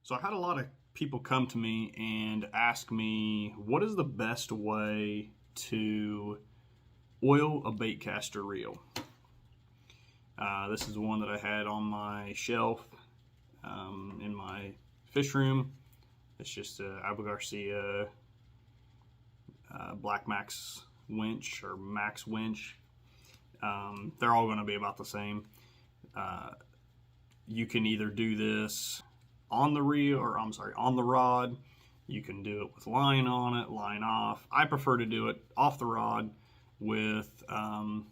So I had a lot of people come to me and ask me, what is the best way to oil a baitcaster reel? This is one that I had on my shelf in my fish room. It's just a Abu Garcia Black Max winch or Max winch. They're all going to be about the same. You can either do this on the reel, or I'm sorry, on the rod. You can do it with line on it, line off. I prefer to do it off the rod with no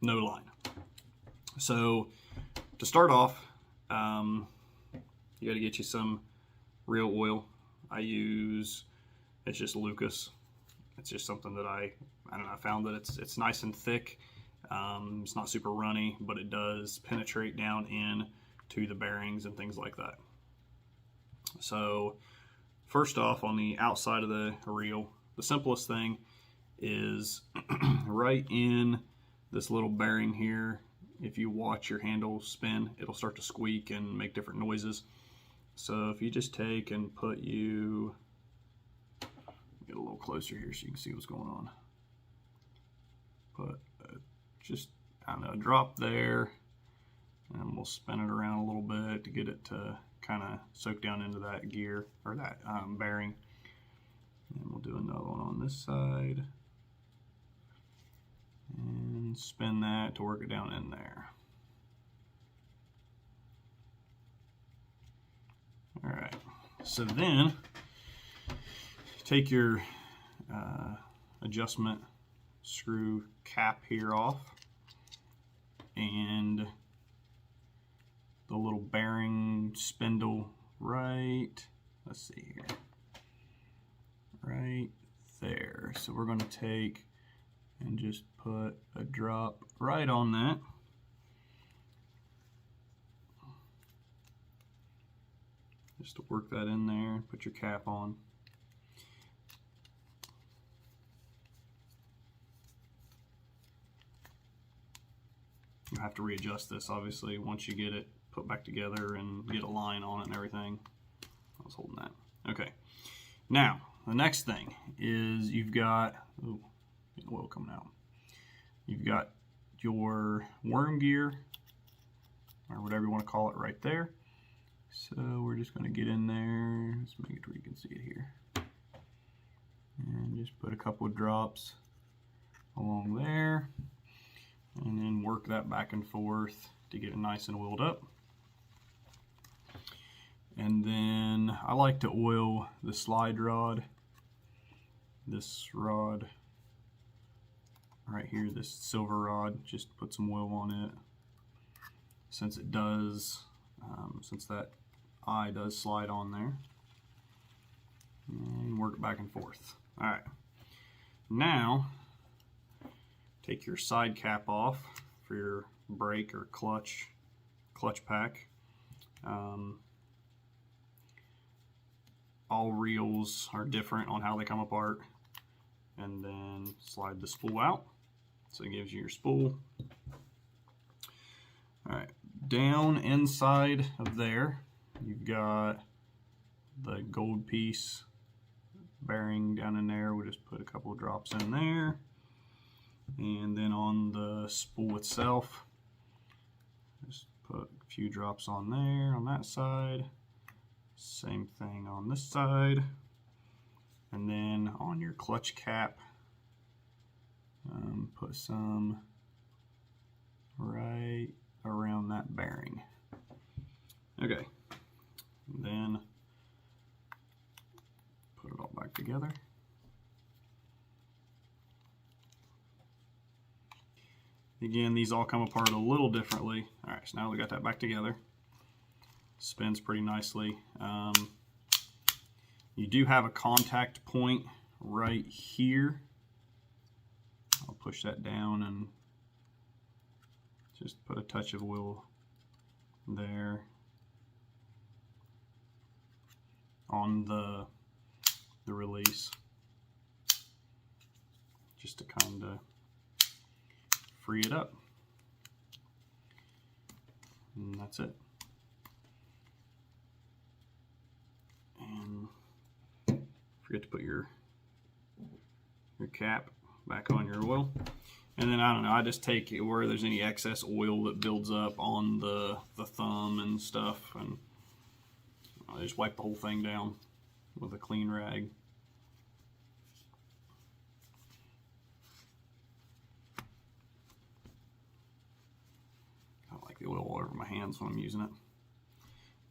line. So to start off, you got to get you some reel oil. It's just Lucas. It's just something that I don't know, I found that it's nice and thick. It's not super runny, but it does penetrate down in to the bearings and things like that. So first off, on the outside of the reel, the simplest thing is right in this little bearing here. If you watch your handle spin, it'll start to squeak and make different noises. So if you just take and get a little closer here so you can see what's going on. Put just kind of a drop there, and we'll spin it around a little bit to get it to kind of soak down into that gear or that bearing. And we'll do another one on this side and spin that to work it down in there. All right, so then take your adjustment screw cap here off, and the little bearing spindle right there. So we're going to take and just put a drop right on that. Just to work that in there, put your cap on. You have to readjust this, obviously, once you get it put back together and get a line on it and everything. I was holding that. Okay. Now, the next thing is you've got, oil coming out. You've got your worm gear, or whatever you want to call it, right there. So we're just going to get in there. Let's make it where you can see it here. And just put a couple of drops along there. And then work that back and forth to get it nice and oiled up. And then I like to oil the slide rod. This rod right here, this silver rod, just put some oil on it. Since it does, since that eye does slide on there. And work it back and forth. All right. Now, take your side cap off for your brake or clutch pack. All reels are different on how they come apart. And then slide the spool out. So it gives you your spool. All right, down inside of there, you've got the gold piece bearing down in there. We'll just put a couple of drops in there. And then on the spool itself, just put a few drops on there on that side. Same thing on this side. And then on your clutch cap, put some right around that bearing. Okay, then put it all back together. Again, these all come apart a little differently. All right, so now we got that back together. Spins pretty nicely. You do have a contact point right here. I'll push that down and just put a touch of oil there on the release, just to kind of free it up. And that's it. forget to put your cap back on your oil. And then I don't know, I just take it where there's any excess oil that builds up on the thumb and stuff, and I just wipe the whole thing down with a clean rag. I don't like the oil all over my hands when I'm using it.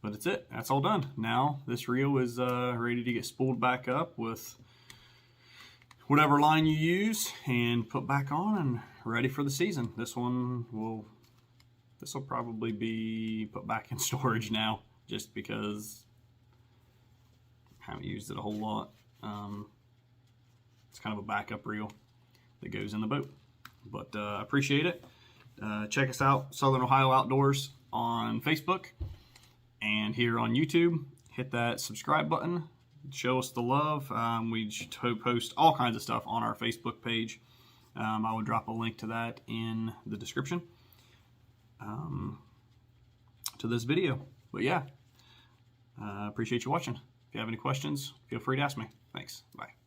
But that's it. That's all done. Now this reel is ready to get spooled back up with whatever line you use and put back on and ready for the season. This will probably be put back in storage now, just because I haven't used it a whole lot. It's kind of a backup reel that goes in the boat. But I appreciate it. Check us out, Southern Ohio Outdoors, on Facebook and here on YouTube. Hit that subscribe button. Show us the love. We post all kinds of stuff on our Facebook page. I will drop a link to that in the description to this video. But yeah, appreciate you watching. If you have any questions, feel free to ask me. Thanks. Bye.